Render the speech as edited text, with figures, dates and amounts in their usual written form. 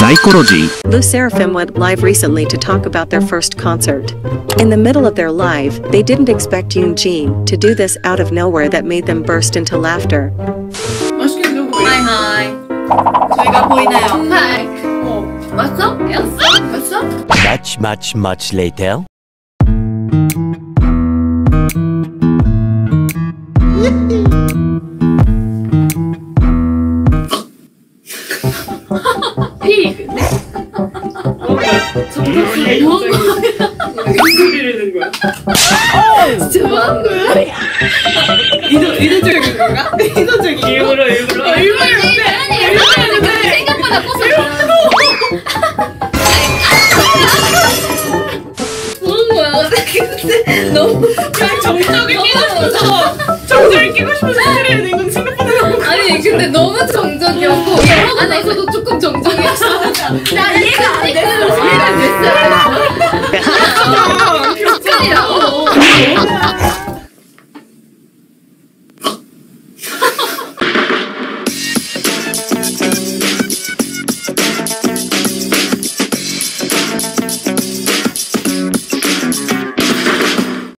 Zaikology. Sserafim went live recently to talk about their first concert. In the middle of their live, they didn't expect Yunjin to do this out of nowhere that made them burst into laughter. 맛있겠네 보여. 하이. 저희가 보이나요? 하이. 왔어? 왔어? Much later. 피. 무슨 소리를 낸 거야? 진짜 뭐 하는 거야? 의도적인 건가? 의도적인 거? 일부러 생각보다 뽀뽀 뭐는 거야? 근데 너무 그냥 정적을 끼고 싶어서 소리를 낸 건 생각보다 아니 근데 너무 정적이었고 여러분 안에서도 조금 정적이었어. 나 이해가 안 됐어. 이해가 안 됐어. 아, 헷갈려.